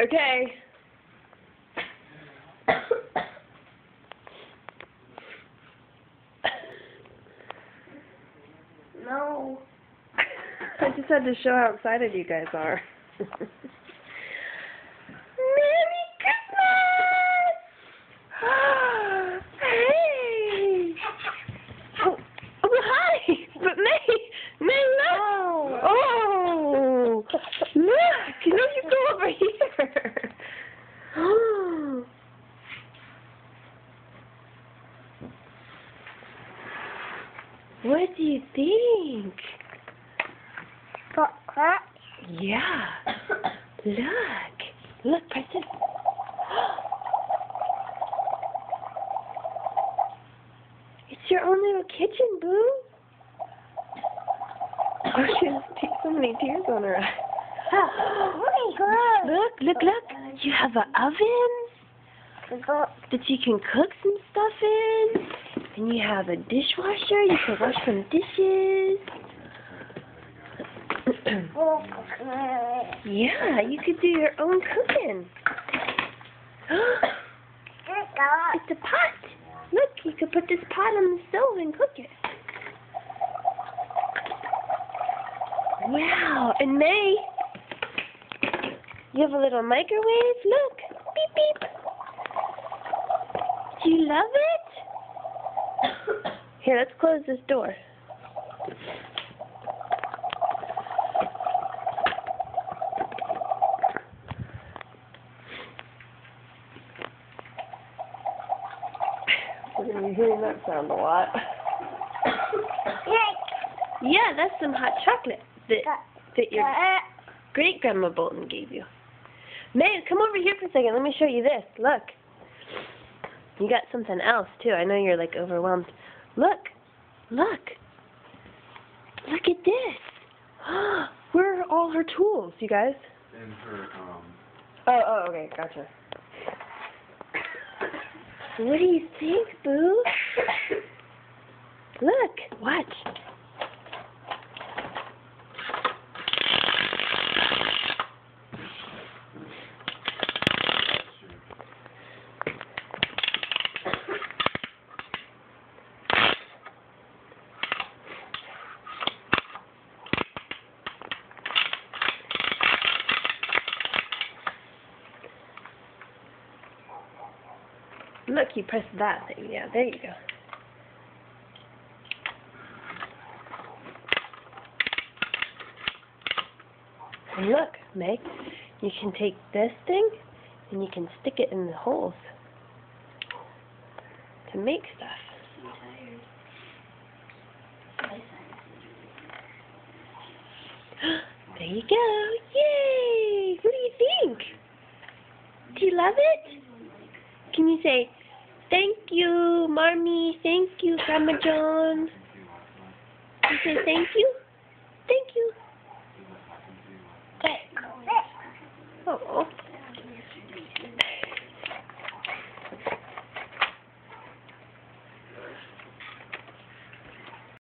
Okay. No. I just had to show how excited you guys are. Merry Christmas! Hey! Oh, hi! But May, look! Oh! Look! No, you go over here! What do you think? Yeah. Look, Preston. It's your own little kitchen, Boo. Oh, she has so many tears on her eyes. Look. You have an oven that you can cook some stuff in. And you have a dishwasher. You can wash some dishes. Yeah, you could do your own cooking. It's a pot. Look, you could put this pot on the stove and cook it. Wow, and May, you have a little microwave. Look, beep, beep. Do you love it? Here, let's close this door. We're going to be hearing that sound a lot. Yeah, that's some hot chocolate that your great-grandma Bolton gave you. May, come over here for a second. Let me show you this. Look. You got something else, too. I know you're, like, overwhelmed. Look. Look at this. Where are all her tools, you guys? In her, Oh, okay. Gotcha. What do you think, Boo? Look. Watch. Look, you press that thing. Yeah, there you go. And look, Meg, you can take this thing and you can stick it in the holes to make stuff. There you go. Yay! What do you think? Do you love it? Can you say, thank you, Mommy, thank you, Grandma John? You say thank you?